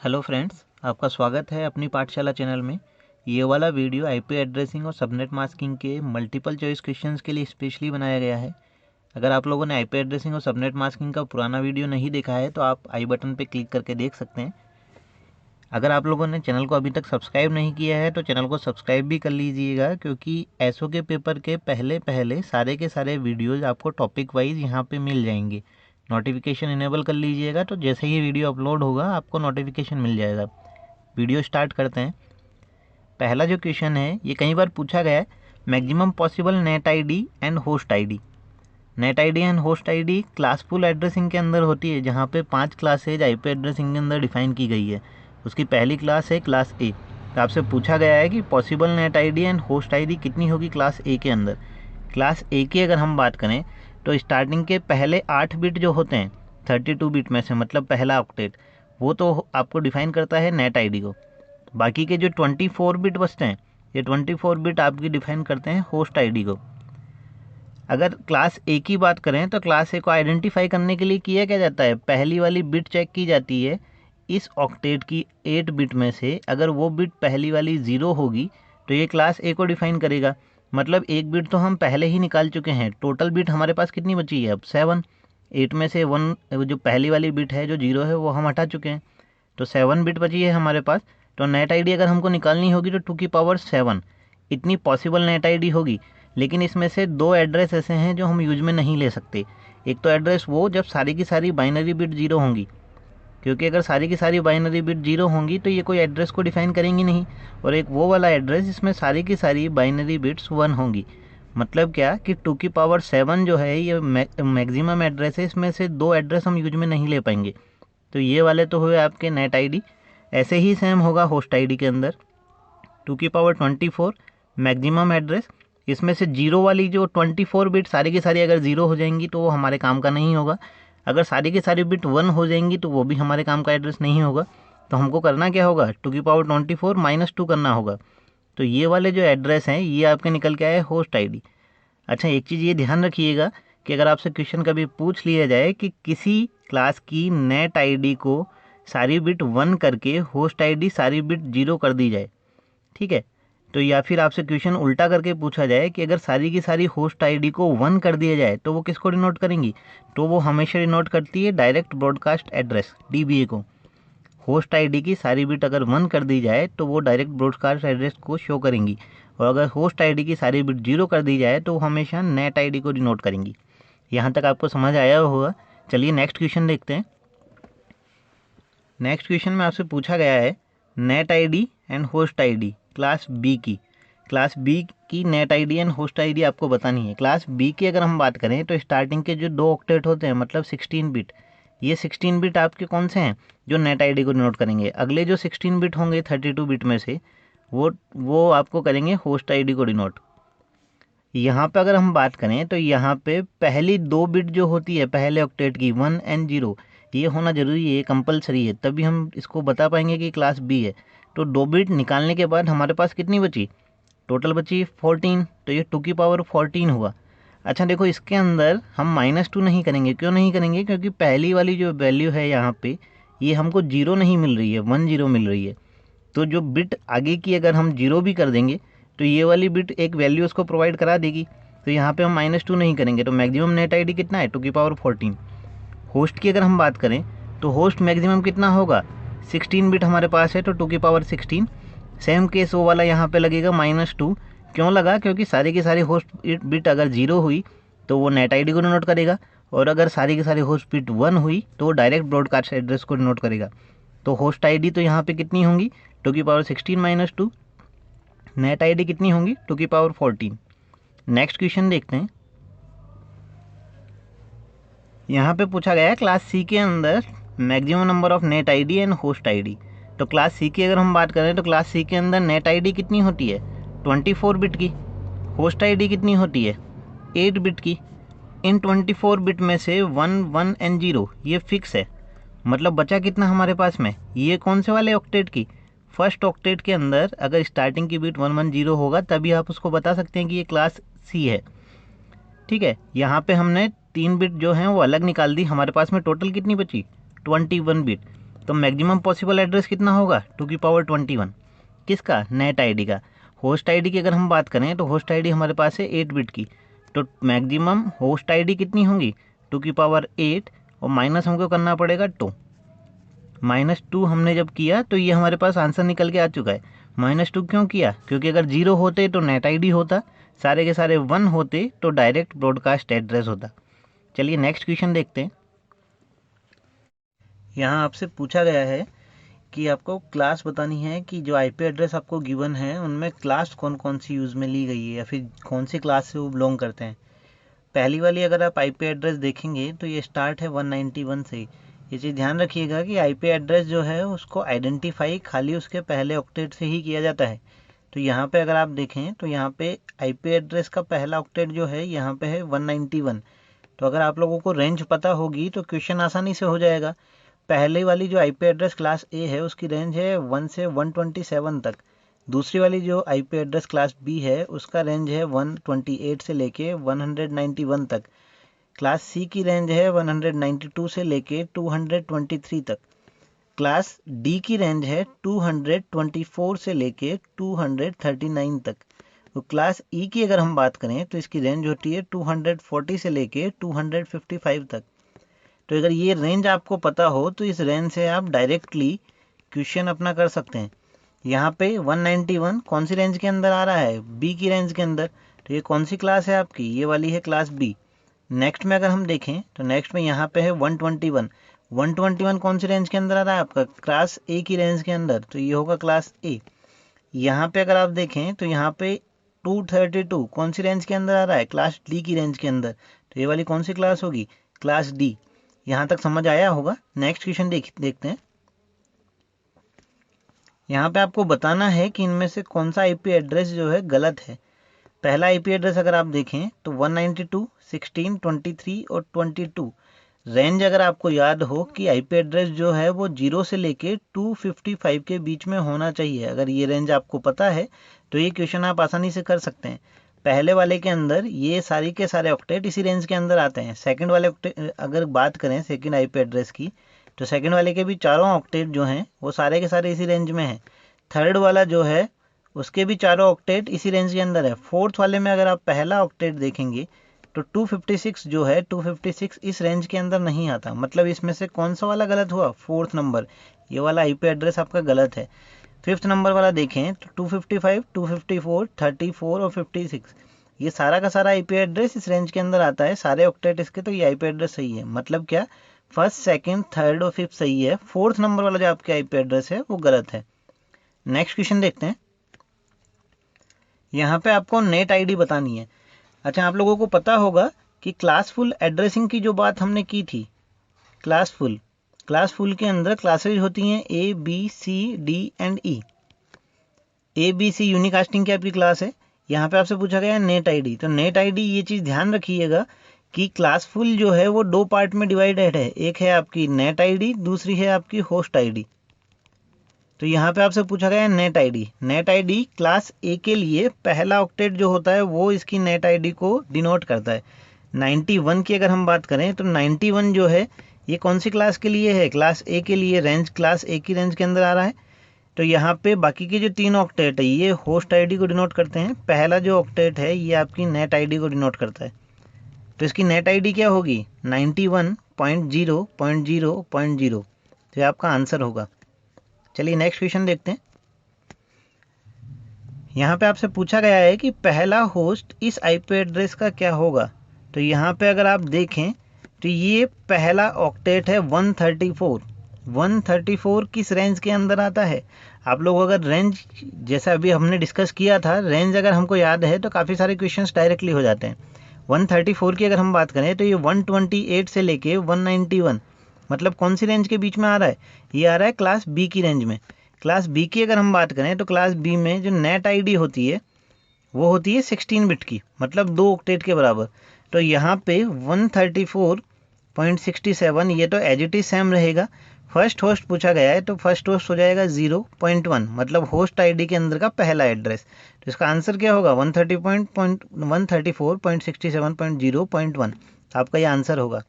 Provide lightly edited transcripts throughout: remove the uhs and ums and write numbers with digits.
Hello friends, आपका स्वागत है अपनी पाठशाला चैनल में। ये वाला वीडियो आईपी एड्रेसिंग और सबनेट मास्किंग के मल्टीपल चॉइस क्वेश्चंस के लिए स्पेशली बनाया गया है। अगर आप लोगों ने आईपी एड्रेसिंग और सबनेट मास्किंग का पुराना वीडियो नहीं देखा है तो आप आई बटन पे क्लिक करके देख सकते हैं। अगर आप लोगों ने चैनल को अभी तक सब्सक्राइब नहीं किया है तो चैनल को सब्सक्राइब भी कर लीजिएगा, क्योंकि एसओ के पेपर के पहले सारे के सारे वीडियोज़ आपको टॉपिक वाइज यहाँ पर मिल जाएंगे। नोटिफिकेशन इनेबल कर लीजिएगा तो जैसे ही वीडियो अपलोड होगा आपको नोटिफिकेशन मिल जाएगा। वीडियो स्टार्ट करते हैं। पहला जो क्वेश्चन है ये कई बार पूछा गया है, maximum possible net ID and host ID. Net ID and host ID classful addressing के अंदर होती है, जहाँ पे 5 क्लासेज आईपी एड्रेसिंग के अंदर डिफाइन की गई है। उसकी पहली क्लास है क्लास ए। तो आपसे पूछा गया है कि possible net ID and host ID कितनी होगी क्लास ए के अंदर। क्लास ए की अगर हम बात करें तो स्टार्टिंग के पहले 8 बिट जो होते हैं 32 बिट में से, मतलब पहला ऑक्टेट, वो तो आपको डिफाइन करता है नेट आईडी को। बाकी के जो 24 बिट बचते हैं, ये 24 बिट आपकी डिफाइन करते हैं होस्ट आईडी को। अगर क्लास ए की बात करें तो क्लास ए को आइडेंटिफाई करने के लिए किया क्या जाता है, पहली वाली बिट चेक की जाती है इस ऑक्टेट की 8 बिट में से। अगर वो बिट पहली वाली 0 होगी तो ये क्लास ए को डिफाइन करेगा। मतलब एक बिट तो हम पहले ही निकाल चुके हैं। टोटल बिट हमारे पास कितनी बची है अब 7। 8 में से 1 जो पहली वाली बिट है जो 0 है वो हम हटा चुके हैं, तो 7 बिट बची है हमारे पास। तो नेट आईडी अगर हमको निकालनी होगी तो 2 की पावर 7 इतनी पॉसिबल नेट आईडी होगी। लेकिन इसमें से 2 एड्रेस ऐसे हैं जो हम यूज में नहीं ले सकते। एक तो एड्रेस वो जब सारी की सारी बाइनरी बिट 0 होंगी, क्योंकि अगर सारी की सारी बाइनरी बिट 0 होंगी तो ये कोई एड्रेस को डिफाइन करेंगी नहीं। और एक वो वाला एड्रेस जिसमें सारी की सारी बाइनरी बिट्स 1 होंगी। मतलब क्या कि 2 की पावर 7 जो है ये मैक्सिमम एड्रेस है, इसमें से 2 एड्रेस हम यूज में नहीं ले पाएंगे। तो ये वाले तो हुए आपके नेट आईडी। ऐसे ही सेम होगा होस्ट आईडी के अंदर। 2 की पावर 24 मैक्सिमम एड्रेस, इसमें से 0 वाली जो 24 बिट सारी की सारी अगर 0 हो जाएंगी तो वो हमारे काम का नहीं होगा। अगर सारी की सारी बिट 1 हो जाएंगी तो वो भी हमारे काम का एड्रेस नहीं होगा। तो हमको करना क्या होगा, 2 की पावर 24 -2 करना होगा। तो ये वाले जो एड्रेस हैं ये आपके निकल के आए होस्ट आईडी। अच्छा, एक चीज़ ये ध्यान रखिएगा कि अगर आपसे क्वेश्चन कभी पूछ लिया जाए कि किसी क्लास की नेट आईडी को सारी बिट 1 करके होस्ट आईडी सारी बिट 0 कर दी जाए, ठीक है, तो या फिर आपसे क्वेश्चन उल्टा करके पूछा जाए कि अगर सारी की सारी होस्ट आईडी को 1 कर दिया जाए तो वो किसको डिनोट करेंगी, तो वो हमेशा डिनोट करती है डायरेक्ट ब्रॉडकास्ट एड्रेस डीबीए को। होस्ट आईडी की सारी बिट अगर 1 कर दी जाए तो वो डायरेक्ट ब्रॉडकास्ट एड्रेस को शो करेंगी, और अगर होस्ट आईडी की सारी बिट 0 कर दी जाए तो वो हमेशा नेट आईडी को डिनोट करेंगी। यहाँ तक आपको समझ आया होगा। चलिए नेक्स्ट क्वेश्चन देखते हैं। नेक्स्ट क्वेश्चन में आपसे पूछा गया है net ID and host ID class B की। क्लास बी की net ID and host ID आपको बतानी है। क्लास बी की अगर हम बात करें तो स्टार्टिंग के जो 2 ऑक्टेट होते हैं, मतलब 16 बिट, ये 16 बिट आपके कौन से हैं जो नेट आईडी को डिनोट करेंगे। अगले जो 16 बिट होंगे 32 बिट में से वो आपको करेंगे होस्ट आईडी को डिनोट। यहाँ पे अगर हम बात करें तो यहाँ पे पहली 2 बिट जो होती है पहले ऑक्टेट की 1 एंड 0, ये होना जरूरी है, कंपलसरी है, तभी हम इसको बता पाएंगे कि क्लास बी है। तो 2 बिट निकालने के बाद हमारे पास कितनी बची, टोटल बची 14, तो ये 2 की पावर 14 हुआ। अच्छा देखो, इसके अंदर हम -2 नहीं करेंगे। क्यों नहीं करेंगे, क्योंकि पहली वाली जो वैल्यू है यहाँ पे ये हमको 0 नहीं मिल रही है, 1 0 मिल रही है। तो जो बिट आगे की अगर हम 0 भी कर देंगे तो ये वाली बिट एक वैल्यू उसको प्रोवाइड करा देगी। तो यहाँ पे हम -2 नहीं करेंगे। तो मैक्सिमम नेट आईडी कितना है, 2 की पावर 14। होस्ट की अगर हम बात करें तो होस्ट मैक्सिमम कितना होगा, 16 बिट हमारे पास है तो 2 की पावर 16। सेम केस वो वाला यहाँ पे लगेगा -2। क्यों लगा, क्योंकि सारी की सारी होस्ट बिट अगर 0 हुई तो वो नेट आईडी को डिनोट करेगा, और अगर सारी की सारी होस्ट बिट 1 हुई तो वो डायरेक्ट ब्रॉडकास्ट एड्रेस को डिनोट करेगा। तो होस्ट आईडी तो यहाँ पे कितनी होंगी, 2 की पावर 16 -2। नेट आईडी कितनी होंगी, 2 की पावर 14। नेक्स्ट क्वेश्चन देखते हैं। यहाँ पे पूछा गया है क्लास सी के अंदर maximum number of net ID and host ID. तो क्लास सी की अगर हम बात करें तो क्लास सी के अंदर नेट आईडी कितनी होती है, 24 बिट की। होस्ट आईडी कितनी होती है, 8 बिट की। इन 24 बिट में से 1 1 एंड 0 ये फिक्स है। मतलब बचा कितना हमारे पास में, ये कौन से वाले ऑक्टेट की, फर्स्ट ऑक्टेट के अंदर अगर स्टार्टिंग की बिट 1 1 0 होगा तभी आप उसको बता सकते हैं कि ये क्लास सी है, ठीक है। यहाँ पे हमने 3 बिट जो हैं वो अलग निकाल दी, हमारे पास में टोटल कितनी बची, 21 बिट। तो मैक्सिमम पॉसिबल एड्रेस कितना होगा 2^21 किसका, नेट आईडी का। होस्ट आईडी की अगर हम बात करें तो होस्ट आईडी हमारे पास है 8 बिट की, तो मैक्सिमम होस्ट आईडी कितनी होंगी 2^8 और माइनस हमको करना पड़ेगा 2। -2 हमने जब किया तो ये हमारे पास आंसर निकल के आ चुका है। -2 क्यों किया, क्योंकि अगर 0 होते तो नेट आईडी होता, सारे के सारे 1 होते तो डायरेक्ट ब्रॉडकास्ट एड्रेस होता। चलिए नेक्स्ट क्वेश्चन देखते हैं। यहाँ आपसे पूछा गया है कि आपको क्लास बतानी है कि जो आईपी एड्रेस आपको गिवन है उनमें क्लास कौन कौन सी यूज़ में ली गई है या फिर कौन सी क्लास से वो बिलोंग करते हैं। पहली वाली अगर आप आईपी एड्रेस देखेंगे तो ये स्टार्ट है 191 से। ये चीज़ ध्यान रखिएगा कि आईपी एड्रेस जो है उसको आइडेंटिफाई खाली उसके पहले ऑक्टेट से ही किया जाता है। तो यहाँ पे अगर आप देखें तो यहाँ पे आईपी एड्रेस का पहला ऑक्टेट जो है यहाँ पे है 191। तो अगर आप लोगों को रेंज पता होगी तो क्वेश्चन आसानी से हो जाएगा। पहले वाली जो आईपी एड्रेस क्लास ए है उसकी रेंज है 1 से 127 तक। दूसरी वाली जो आईपी एड्रेस क्लास बी है उसका रेंज है 128 से लेके 191 तक। क्लास सी की रेंज है 192 से लेके 223 तक। क्लास डी की रेंज है 224 से लेके 239 तक। तो क्लास ई की अगर हम बात करें तो इसकी रेंज होती है 240 से लेके 255 तक। तो अगर ये रेंज आपको पता हो तो इस रेंज से आप डायरेक्टली क्वेश्चन अपना कर सकते हैं। यहाँ पे 191 कौन सी रेंज के अंदर आ रहा है, बी की रेंज के अंदर। तो ये कौन सी क्लास है आपकी, ये वाली है क्लास बी। नेक्स्ट में अगर हम देखें तो नेक्स्ट में यहाँ पे है 121। 121 कौन सी रेंज के अंदर आ रहा है आपका, क्लास ए की रेंज के अंदर, तो ये होगा क्लास ए। यहाँ पे अगर आप देखें तो यहाँ पे 232 कौन सी रेंज के अंदर आ रहा है, क्लास डी की रेंज के अंदर। तो ये वाली कौन सी क्लास होगी, क्लास डी। यहाँ तक समझ आया होगा। नेक्स्ट क्वेश्चन देखते हैं। यहाँ पे आपको बताना है कि इनमें से कौन सा आईपी एड्रेस जो है गलत है। पहला आईपी एड्रेस अगर आप देखें तो 192, 16, 23 और 22। रेंज अगर आपको याद हो कि आईपी एड्रेस जो है वो 0 से लेके 255 के बीच में होना चाहिए, अगर ये रेंज आपको पता है तो ये क्वेश्चन आप आसानी से कर सकते हैं। पहले वाले के अंदर ये सारी के सारे ऑक्टेट इसी रेंज के अंदर आते हैं। सेकंड वाले अगर बात करें सेकंड आईपी एड्रेस की तो सेकंड वाले के भी चारों ऑक्टेट जो हैं वो सारे के सारे इसी रेंज में हैं। थर्ड वाला जो है उसके भी चारों ऑक्टेट इसी रेंज के अंदर है। फोर्थ वाले में अगर आप पहला ऑक्टेट देखेंगे तो 256 जो है 256 इस रेंज के अंदर नहीं आता। मतलब इसमें से कौन सा वाला गलत हुआ, फोर्थ नंबर, ये वाला आईपी एड्रेस आपका गलत है। फिफ्थ नंबर वाला देखें तो 255, 254, 34 और 56 ये सारा का सारा आईपी एड्रेस इस रेंज के अंदर आता है, सारे ऑक्टेट इसके। तो ये आईपी एड्रेस सही है। मतलब क्या, फर्स्ट, सेकंड, थर्ड और फिफ्थ सही है, फोर्थ नंबर वाला जो आपके आईपी एड्रेस है वो गलत है। नेक्स्ट क्वेश्चन देखते हैं। यहाँ पे आपको नेट आईडी बतानी है। अच्छा, आप लोगों को पता होगा कि क्लासफुल एड्रेसिंग की जो बात हमने की थी, क्लासफुल के अंदर क्लासेज होती हैं A B C D and E. A B C unicasting की आपकी क्लास है। यहाँ पे आपसे पूछा गया है नेट आईडी। तो नेट आईडी ये चीज़ ध्यान रखिएगा कि क्लासफुल जो है वो दो पार्ट में डिवाइडेड है। एक है आपकी नेट आईडी, दूसरी है आपकी होस्ट आईडी। तो यहाँ पे आपसे पूछा गया है net ID. Net ID class ए के लिए पहला ऑक्टेट जो होता है वो इसकी नेट आईडी को डिनोट करता है। 91 की अगर हम बात करें तो 91 जो है ये कौन सी क्लास के लिए है, क्लास ए के लिए। रेंज क्लास ए की रेंज के अंदर आ रहा है। तो यहाँ पे बाकी के जो तीन ऑक्टेट है ये होस्ट आईडी को डिनोट करते हैं। पहला जो ऑक्टेट है ये आपकी नेट आईडी को डिनोट करता है। तो इसकी नेट आईडी क्या होगी, 91.0.0.0। तो ये आपका आंसर होगा। चलिए नेक्स्ट क्वेश्चन देखते हैं। यहाँ पे आपसे पूछा गया है कि पहला होस्ट इस आईपी एड्रेस का क्या होगा। तो यहाँ पे अगर आप देखें तो ये पहला ऑक्टेट है 134। 134 किस रेंज के अंदर आता है। आप लोग अगर रेंज, जैसा अभी हमने डिस्कस किया था, रेंज अगर हमको याद है तो काफ़ी सारे क्वेश्चंस डायरेक्टली हो जाते हैं। 134 की अगर हम बात करें तो ये 128 से लेके 191, मतलब कौन सी रेंज के बीच में आ रहा है, ये आ रहा है क्लास बी की रेंज में। क्लास बी की अगर हम बात करें तो क्लास बी में जो नेट आईडी होती है वो होती है 16 बिट की, मतलब 2 ऑक्टेट के बराबर। तो यहाँ पे 134.67 ये तो एज इट इज सेम रहेगा। फर्स्ट होस्ट पूछा गया है तो फर्स्ट होस्ट हो जाएगा 0.1, मतलब होस्ट आईडी के अंदर का पहला एड्रेस। तो इसका आंसर क्या होगा, 134.67.0.1 आपका ये आंसर होगा।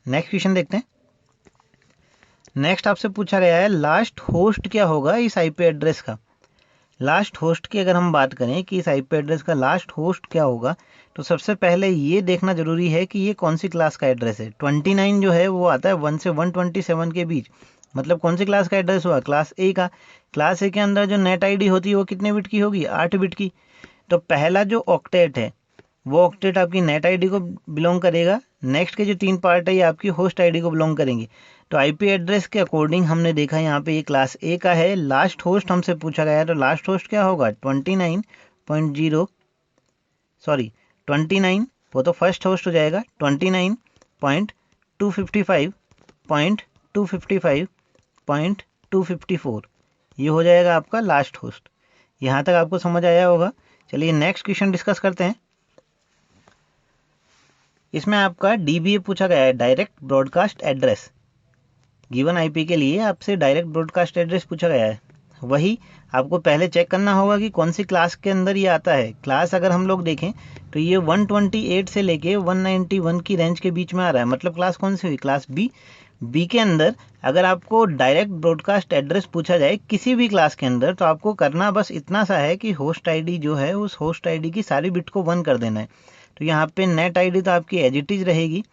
नेक्स्ट क्वेश्चन देखते हैं। नेक्स्ट आपसे पूछा गया है लास्ट होस्ट क्या होगा इस आईपी एड्रेस का। लास्ट होस्ट की अगर हम बात करें कि इस आईपी एड्रेस का लास्ट होस्ट क्या होगा, तो सबसे पहले ये देखना जरूरी है कि ये कौन सी क्लास का एड्रेस है। 29 जो है वो आता है 1 से 127 के बीच, मतलब कौन सी क्लास का एड्रेस हुआ, क्लास ए का। क्लास ए के अंदर जो नेट आईडी होती है वो कितने बिट की होगी, 8 बिट की। तो पहला जो ऑक्टेट है वो ऑक्टेट आपकी नेट आईडी को बिलोंग करेगा। नेक्स्ट के जो 3 पार्ट है ये आपकी होस्ट आईडी को बिलोंग करेंगे। तो आईपी एड्रेस के अकॉर्डिंग हमने देखा यहाँ पे ये क्लास ए का है। लास्ट होस्ट हमसे पूछा गया है, तो लास्ट होस्ट क्या होगा 29 वो तो फर्स्ट होस्ट हो जाएगा 29.255.255.254 ये हो जाएगा आपका लास्ट होस्ट। यहाँ तक आपको समझ आया होगा। चलिए नेक्स्ट क्वेश्चन डिस्कस करते हैं। इसमें आपका डीबीए पूछा गया है, direct broadcast address. Given IP के लिए आपसे डायरेक्ट ब्रॉडकास्ट एड्रेस पूछा गया है। वही आपको पहले चेक करना होगा कि कौन सी क्लास के अंदर ये आता है। क्लास अगर हम लोग देखें तो ये 128 से लेके 191 की रेंज के बीच में आ रहा है, मतलब क्लास कौन सी हुई, क्लास बी। बी के अंदर अगर आपको डायरेक्ट ब्रॉडकास्ट एड्रेस पूछा जाए किसी भी क्लास के अंदर, तो आपको करना बस इतना सा है कि होस्ट आईडी जो है उस होस्ट आईडी की सारी बिट को 1 कर देना है। तो यहाँ पे नेट आईडी तो आपकी एज इट इज रहेगी,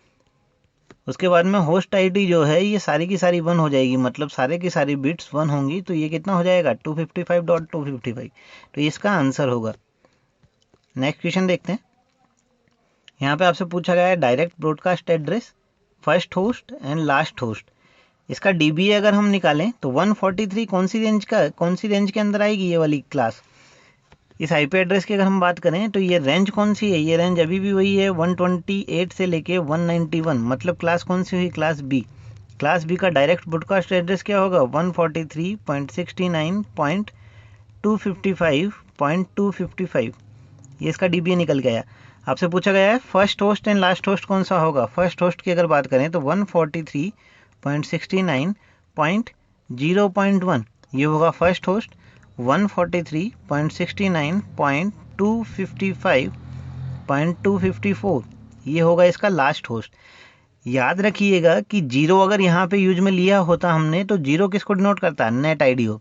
उसके बाद में होस्ट आईडी जो है ये सारी की सारी 1 हो जाएगी, मतलब सारे की सारी बिट्स 1 होंगी। तो ये कितना हो जाएगा 255.255। तो इसका आंसर होगा। नेक्स्ट क्वेश्चन देखते हैं। यहाँ पे आपसे पूछा गया है direct broadcast address, first host and last host. इसका डीबीए अगर हम निकालें तो 143 कौन सी रेंज के अंदर आएगी ये वाली क्लास। इस आईपी एड्रेस की अगर हम बात करें तो ये रेंज कौन सी है, ये रेंज अभी भी वही है 128 से लेके 191, मतलब क्लास कौन सी हुई, क्लास बी। क्लास बी का डायरेक्ट ब्रॉडकास्ट एड्रेस क्या होगा 143.69.255.255। ये इसका डीबीए निकल गया। आपसे पूछा गया है first host and last host कौन सा होगा। फर्स्ट होस्ट की अगर बात करें तो 143.69.0.1 ये होगा फर्स्ट होस्ट। 143.69.255.254 ये होगा इसका लास्ट होस्ट। याद रखिएगा कि जीरो अगर यहाँ पे यूज में लिया होता हमने, तो जीरो किसको डिनोट करता है, नेट आईडी हो।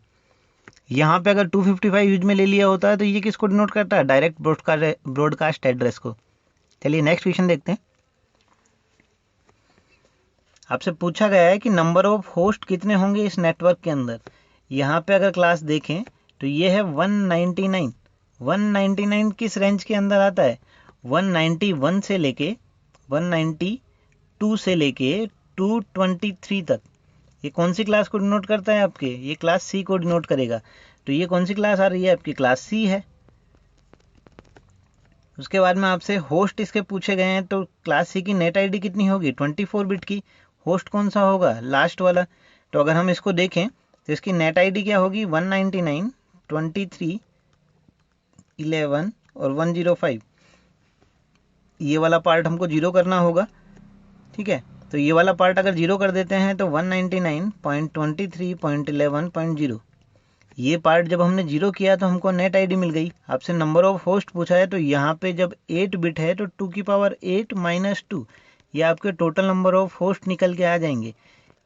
यहाँ पे अगर 255 यूज में ले लिया होता है तो ये किसको डिनोट करता है, डायरेक्ट ब्रॉडकास्ट एड्रेस को। चलिए नेक्स्ट क्वेश्चन देखते हैं। आपसे पूछा गया है कि नंबर ऑफ होस्ट कितने होंगे इस नेटवर्क के अंदर। यहाँ पे अगर क्लास देखें तो ये है 199। 199 किस रेंज के अंदर आता है, 191 से लेके 192 से लेके 223 तक। ये कौन सी क्लास को डिनोट करता है आपके, ये क्लास सी को डिनोट करेगा। तो ये कौन सी क्लास आ रही है आपकी, क्लास सी है। उसके बाद में आपसे होस्ट इसके पूछे गए हैं, तो क्लास सी की नेट आईडी कितनी होगी 24 बिट की। होस्ट कौन सा होगा, लास्ट वाला। तो अगर हम इसको देखें तो इसकी नेट आईडी क्या होगी 199, 23, 11 और 105। ये वाला पार्ट हमको जीरो करना होगा, ठीक है। तो ये वाला पार्ट अगर जीरो कर देते हैं तो 199.23.11.0 ये पार्ट जब हमने जीरो किया तो हमको नेट आईडी मिल गई। आपसे नंबर ऑफ होस्ट पूछा है, तो यहाँ पे जब 8 बिट है तो 2 की पावर 8 माइनस 2 ये आपके टोटल नंबर ऑफ होस्ट निकल के आ जाएंगे।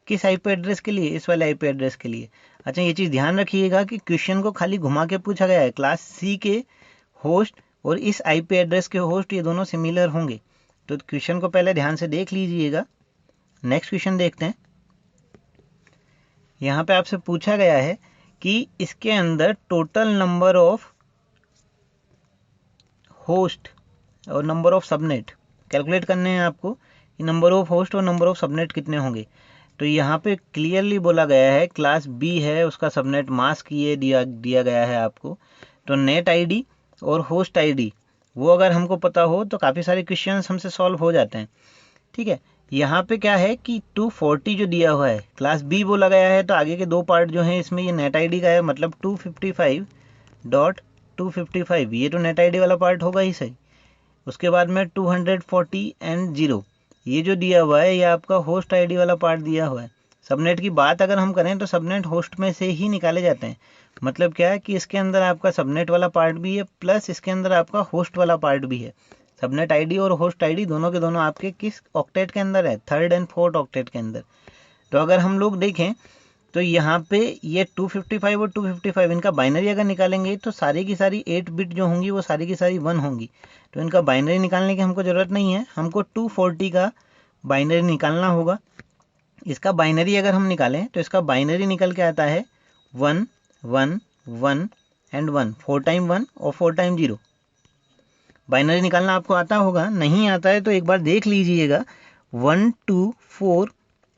किस आईपी एड्रेस के लिए, इस वाले आईपी एड्रेस के लिए। अच्छा ये चीज़ ध्यान रखिएगा कि क्वेश्चन को खाली घुमा के पूछा गया है। क्लास सी के होस्ट और इस आईपी एड्रेस के होस्ट ये दोनों सिमिलर होंगे, तो क्वेश्चन को पहले ध्यान से देख लीजिएगा। नेक्स्ट क्वेश्चन देखते हैं। यहाँ पे आपसे पूछा गया है कि इसके अंदर टोटल नंबर ऑफ होस्ट और नंबर ऑफ सबनेट कैलकुलेट करने हैं आपको। नंबर ऑफ होस्ट और नंबर ऑफ सबनेट कितने होंगे। तो यहाँ पे क्लियरली बोला गया है क्लास बी है, उसका सबनेट मास्क ये दिया गया है आपको। तो नेट आईडी और होस्ट आईडी वो अगर हमको पता हो तो काफ़ी सारे क्वेश्चंस हमसे सॉल्व हो जाते हैं, ठीक है। यहाँ पे क्या है कि 240 जो दिया हुआ है क्लास बी बोला गया है, तो आगे के दो पार्ट जो हैं इसमें ये नेट आईडी का है, मतलब 255.255 ये तो नेट आईडी वाला पार्ट होगा ही सही। उसके बाद में 240 एंड 0 ये जो दिया हुआ है ये आपका होस्ट आईडी वाला पार्ट दिया हुआ है। सबनेट की बात अगर हम करें तो सबनेट होस्ट में से ही निकाले जाते हैं। मतलब क्या है कि इसके अंदर आपका सबनेट वाला पार्ट भी है प्लस इसके अंदर आपका होस्ट वाला पार्ट भी है। सबनेट आईडी और होस्ट आईडी दोनों के दोनों आपके किस ऑक्टेट के अंदर है, 3rd एंड 4th ऑक्टेट के अंदर। तो अगर हम लोग देखें तो यहाँ पे ये 255 और 255 इनका बाइनरी अगर निकालेंगे तो सारी की सारी 8 बिट जो होंगी वो सारी की सारी 1 होंगी। तो इनका बाइनरी निकालने की हमको ज़रूरत नहीं है, हमको 240 का बाइनरी निकालना होगा। इसका बाइनरी अगर हम निकालें तो इसका बाइनरी निकल के आता है 1 1 1 एंड 1, 4 टाइम 1 और 4 टाइम 0। बाइनरी निकालना आपको आता होगा, नहीं आता है तो एक बार देख लीजिएगा। 1 2 4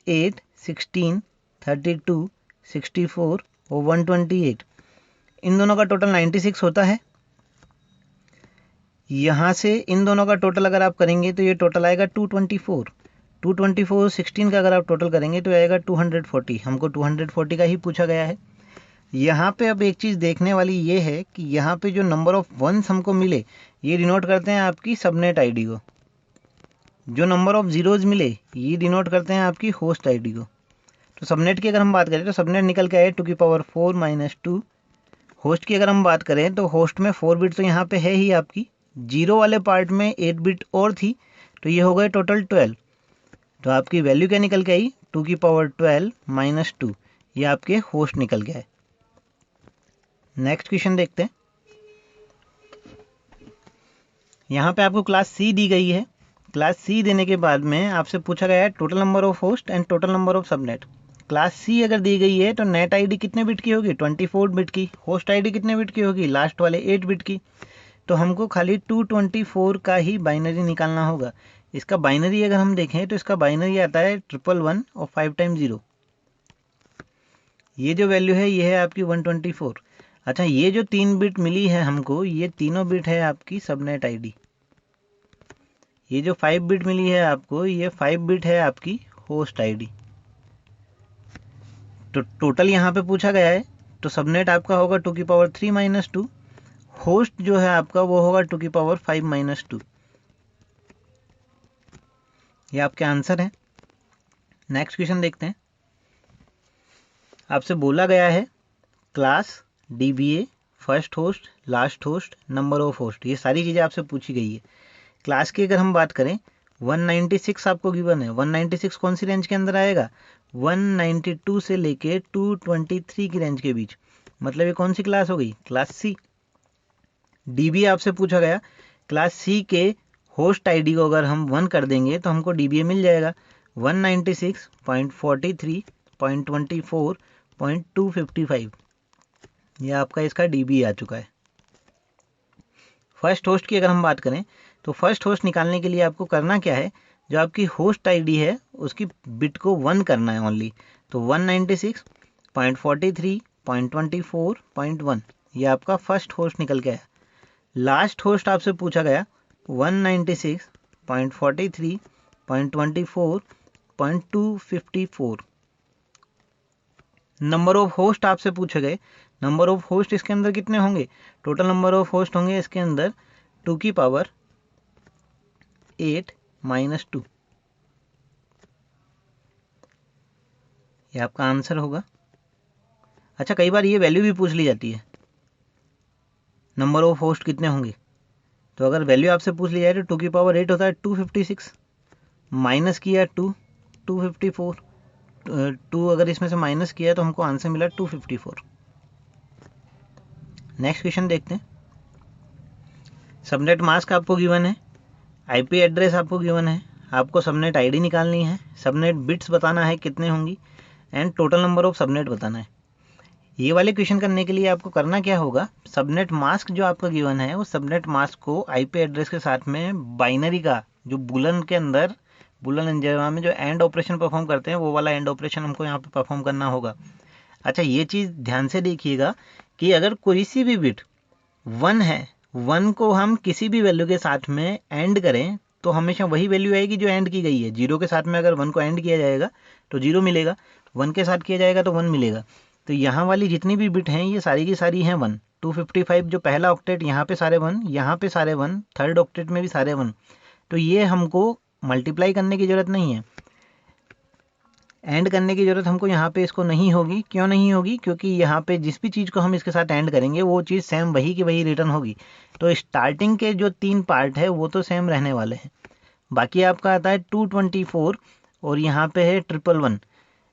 8 16 32 64 और 128, इन दोनों का टोटल 96 होता है। यहाँ से इन दोनों का टोटल अगर आप करेंगे तो ये टोटल आएगा 224। 224 16 का अगर आप टोटल करेंगे तो आएगा 240। हमको 240 का ही पूछा गया है। यहाँ पे अब एक चीज़ देखने वाली ये है कि यहाँ पे जो नंबर ऑफ वंस हमको मिले ये डिनोट करते हैं आपकी सबनेट आईडी को, जो नंबर ऑफ जीरोज मिले ये डिनोट करते हैं आपकी होस्ट आईडी को। तो सबनेट की अगर हम बात करें तो सबनेट निकल के आए 2⁴ - 2। होस्ट की अगर हम बात करें तो होस्ट में 4 बिट तो यहाँ पे है ही आपकी, जीरो वाले पार्ट में 8 बिट और थी, तो ये हो गए टोटल 12। तो आपकी वैल्यू क्या निकल के आई 2⁴ - 2, ये आपके होस्ट निकल के आए। नेक्स्ट क्वेश्चन देखते हैं। यहाँ पे आपको क्लास सी दी गई है। क्लास सी देने के बाद में आपसे पूछा गया है total number of host and total number of subnet. Class C अगर दी गई है तो नेट आईडी कितने बिट की होगी 24 बिट की, होस्ट आईडी कितने बिट की होगी लास्ट वाले 8 बिट की। तो हमको खाली 224 का ही बाइनरी निकालना होगा। इसका बाइनरी अगर हम देखें तो इसका बाइनरी आता है 111 और 5 टाइम 0। ये जो वैल्यू है ये है आपकी 124। अच्छा, ये जो 3 बिट मिली है हमको, ये तीनों बिट है आपकी सबनेट आईडी। ये जो 5 बिट मिली है आपको, ये 5 बिट है आपकी होस्ट आईडी। तो टोटल यहाँ पे पूछा गया है तो सबनेट आपका होगा 2⁵ - 2, होस्ट जो है आपका वो होगा 2⁵ - 2। ये आपके आंसर है। नेक्स्ट क्वेश्चन देखते हैं। आपसे बोला गया है class DBA, first host, last host, number of host, ये सारी चीज़ें आपसे पूछी गई है। क्लास की अगर हम बात करें 196 आपको गिवन है। 196 कौन सी रेंज के अंदर आएगा 192 से लेके 223 की रेंज के बीच, मतलब ये कौन सी क्लास हो गई क्लास सी। DBA आपसे पूछा गया, क्लास सी के होस्ट आईडी को अगर हम 1 कर देंगे तो हमको DBA मिल जाएगा 196.43.24.255। ये आपका इसका DBA आ चुका है। फर्स्ट होस्ट की अगर हम बात करें तो फर्स्ट होस्ट निकालने के लिए आपको करना क्या है, जो आपकी होस्ट आईडी है उसकी बिट को 1 करना है ओनली। तो 196.43.24.1, ये आपका फर्स्ट होस्ट निकल के आया। लास्ट होस्ट आपसे पूछा गया 196.43.24.254। नंबर ऑफ होस्ट आपसे पूछे गए, नंबर ऑफ होस्ट इसके अंदर कितने होंगे, टोटल नंबर ऑफ होस्ट होंगे इसके अंदर 2⁸ - 2। ये आपका आंसर होगा। अच्छा, कई बार ये वैल्यू भी पूछ ली जाती है नंबर ऑफ होस्ट कितने होंगे, तो अगर वैल्यू आपसे पूछ ली जाए तो 2⁸ होता है 256, माइनस किया 254, 2 अगर इसमें से माइनस किया तो हमको आंसर मिला 254। नेक्स्ट क्वेश्चन देखते हैं। सबनेट मास्क आपको गिवन है, IP एड्रेस आपको गिवन है, आपको सबनेट आईडी निकालनी है, सबनेट बिट्स बताना है कितने होंगी, and total number of subnet बताना है। ये वाले क्वेश्चन करने के लिए आपको करना क्या होगा, सबनेट मास्क जो आपका गिवन है उस सबनेट मास्क को IP एड्रेस के साथ में बाइनरी का जो बुलन के अंदर, बुलन अलजेब्रा में जो एंड ऑपरेशन परफॉर्म करते हैं वो वाला एंड ऑपरेशन हमको यहाँ पे परफॉर्म करना होगा। अच्छा, ये चीज़ ध्यान से देखिएगा कि अगर कोई सी भी बिट 1 है, 1 को हम किसी भी वैल्यू के साथ में एंड करें तो हमेशा वही वैल्यू आएगी जो एंड की गई है। 0 के साथ में अगर 1 को एंड किया जाएगा तो 0 मिलेगा, 1 के साथ किया जाएगा तो 1 मिलेगा। तो यहाँ वाली जितनी भी बिट हैं ये सारी की सारी हैं 1। 255 जो पहला ऑक्टेट, यहाँ पे सारे 1, यहाँ पे सारे 1, थर्ड ऑक्टेट में भी सारे 1। तो ये हमको मल्टीप्लाई करने की ज़रूरत नहीं है, एंड करने की ज़रूरत हमको यहाँ पे इसको नहीं होगी। क्यों नहीं होगी, क्योंकि यहाँ पे जिस भी चीज़ को हम इसके साथ एंड करेंगे वो चीज़ सेम वही की वही रिटर्न होगी। तो स्टार्टिंग के जो 3 पार्ट है वो तो सेम रहने वाले हैं। बाकी आपका आता है 224 और यहाँ पे है 111।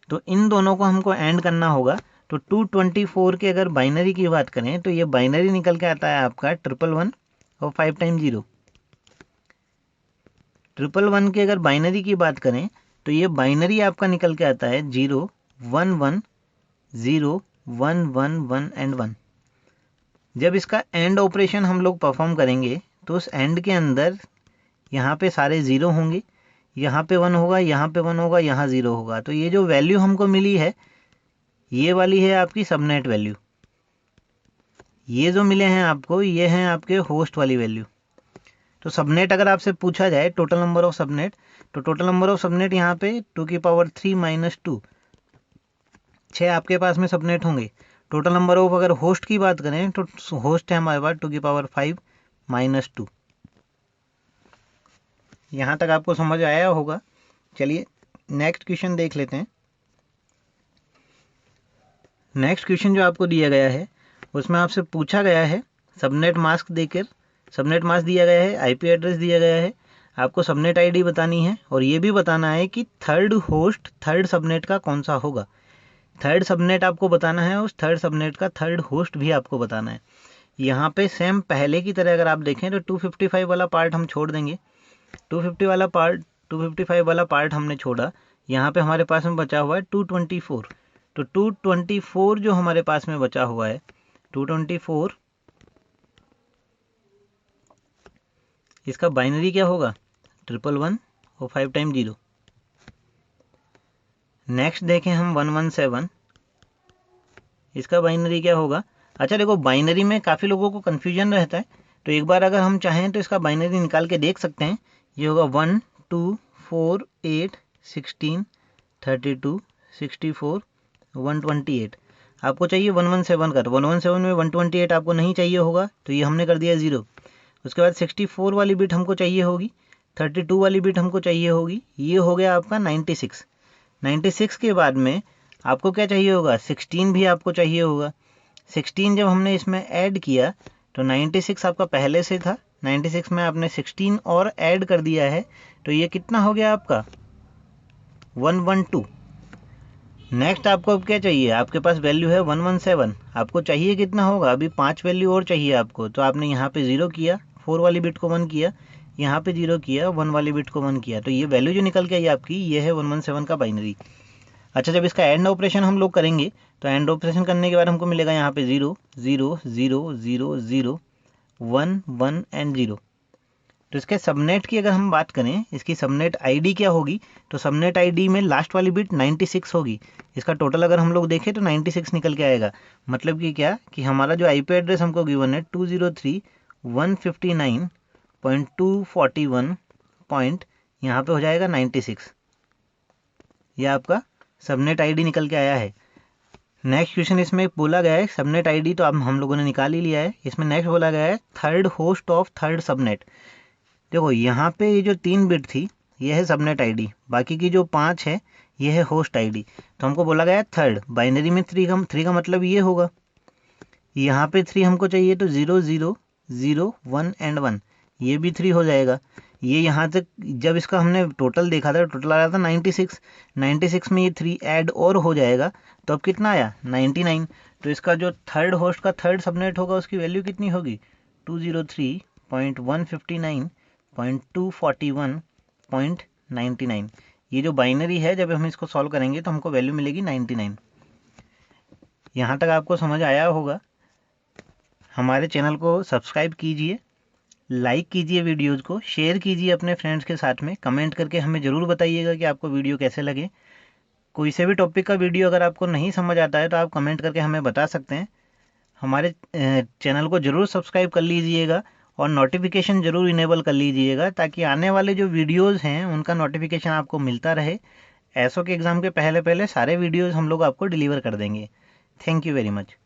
तो इन दोनों को हमको एंड करना होगा। तो 224 के अगर बाइनरी की बात करें तो ये बाइनरी निकल के आता है आपका 111 और 5 टाइम 0। 111 के अगर बाइनरी की बात करें तो ये बाइनरी आपका निकल के आता है 0 1 1 0 1 1 1 एंड 1। जब इसका एंड ऑपरेशन हम लोग परफॉर्म करेंगे तो उस एंड के अंदर यहाँ पे सारे ज़ीरो होंगे, यहाँ पे 1 होगा, यहाँ पे 1 होगा, यहाँ 0 होगा। तो ये जो वैल्यू हमको मिली है ये वाली है आपकी सबनेट वैल्यू। ये जो मिले हैं आपको ये हैं आपके होस्ट वाली वैल्यू। तो सबनेट अगर आपसे पूछा जाए टोटल नंबर ऑफ सबनेट, तो टोटल नंबर ऑफ सबनेट यहाँ पे 2 की पावर 3 - 2 6 आपके पास में सबनेट होंगे। टोटल नंबर ऑफ अगर होस्ट की बात करें तो होस्ट है हमारे पास 2 की पावर 5 - 2। यहाँ तक आपको समझ आया होगा। चलिए नेक्स्ट क्वेश्चन देख लेते हैं। नेक्स्ट क्वेश्चन जो आपको दिया गया है उसमें आपसे पूछा गया है सबनेट मास्क देकर, सबनेट मास्क दिया गया है, आईपी एड्रेस दिया गया है, आपको सबनेट आईडी बतानी है और ये भी बताना है कि थर्ड होस्ट थर्ड सबनेट का कौन सा होगा। थर्ड सबनेट आपको बताना है, उस थर्ड सबनेट का थर्ड होस्ट भी आपको बताना है। यहाँ पे सेम पहले की तरह अगर आप देखें तो 255 वाला पार्ट हम छोड़ देंगे। 255 वाला पार्ट हमने छोड़ा। यहाँ पे हमारे पास में बचा हुआ है 224। तो 224 जो हमारे पास में बचा हुआ है 224, इसका बाइनरी क्या होगा 111 और 5 टाइम 0। नेक्स्ट देखें हम 117, इसका बाइनरी क्या होगा। अच्छा देखो बाइनरी में काफ़ी लोगों को कन्फ्यूजन रहता है, तो एक बार अगर हम चाहें तो इसका बाइनरी निकाल के देख सकते हैं। ये होगा 1 2 4 8 16 32 64 128। आपको चाहिए 117 कर, 117 में 128 आपको नहीं चाहिए होगा तो ये हमने कर दिया 0। उसके बाद 64 वाली बिट हमको चाहिए होगी, 32 वाली बिट हमको चाहिए होगी, ये हो गया आपका 96। 96 के बाद में आपको क्या चाहिए होगा 16 भी आपको चाहिए होगा। 16 जब हमने इसमें ऐड किया तो 96 आपका पहले से था, 96 में आपने 16 और ऐड कर दिया है तो ये कितना हो गया आपका 112। नेक्स्ट आपको अब क्या चाहिए, आपके पास वैल्यू है 117, आपको चाहिए कितना होगा, अभी 5 वैल्यू और चाहिए आपको। तो आपने यहाँ पे 0 किया, 4 वाली बिट को 1 किया, यहाँ पे 0 किया, 1 वाली बिट को 1 किया, तो ये वैल्यू जो निकल के आई आपकी ये है 117 का बाइनरी। अच्छा जब इसका एंड ऑपरेशन हम लोग करेंगे तो एंड ऑपरेशन करने के बाद हमको मिलेगा यहाँ पे 0 0 0 0 0 1 1 एंड 0। तो इसके सबनेट की अगर हम बात करें, इसकी सबनेट आईडी क्या होगी, तो सबनेट आईडी में लास्ट वाली बिट 96 होगी। इसका टोटल अगर हम लोग देखें तो 96 निकल के आएगा। मतलब कि क्या कि हमारा जो आईपी एड्रेस हमको गिवन है 203.159.241 पॉइंट यहाँ पे हो जाएगा 96। यह आपका सबनेट आईडी निकल के आया है। नेक्स्ट क्वेश्चन इसमें बोला गया है सबनेट आईडी तो अब हम लोगों ने निकाल ही लिया है। इसमें नेक्स्ट बोला गया है third host of third subnet. देखो यहाँ पे ये जो 3 बिट थी ये है सबनेट आईडी, बाकी की जो 5 है ये है होस्ट आईडी। तो हमको बोला गया है थर्ड, बाइनरी में 3 का मतलब ये होगा, यहाँ पे 3 हमको चाहिए तो 0 0 0 1 एंड 1, ये भी 3 हो जाएगा। ये यहाँ तक जब इसका हमने टोटल देखा था टोटल आ रहा था 96, 96 में ये 3 ऐड और हो जाएगा तो अब कितना आया 99। तो इसका जो थर्ड होस्ट का थर्ड सबनेट होगा उसकी वैल्यू कितनी होगी 203.159.241.99। ये जो बाइनरी है जब हम इसको सॉल्व करेंगे तो हमको वैल्यू मिलेगी 99। यहाँ तक आपको समझ आया होगा। हमारे चैनल को सब्सक्राइब कीजिए, लाइक कीजिए, वीडियोज़ को शेयर कीजिए अपने फ्रेंड्स के साथ में, कमेंट करके हमें ज़रूर बताइएगा कि आपको वीडियो कैसे लगे। कोई से भी टॉपिक का वीडियो अगर आपको नहीं समझ आता है तो आप कमेंट करके हमें बता सकते हैं। हमारे चैनल को ज़रूर सब्सक्राइब कर लीजिएगा और नोटिफिकेशन ज़रूर इनेबल कर लीजिएगा ताकि आने वाले जो वीडियोज़ हैं उनका नोटिफिकेशन आपको मिलता रहे। एसओ के एग्ज़ाम के पहले सारे वीडियोज़ हम लोग आपको डिलीवर कर देंगे। Thank you very much.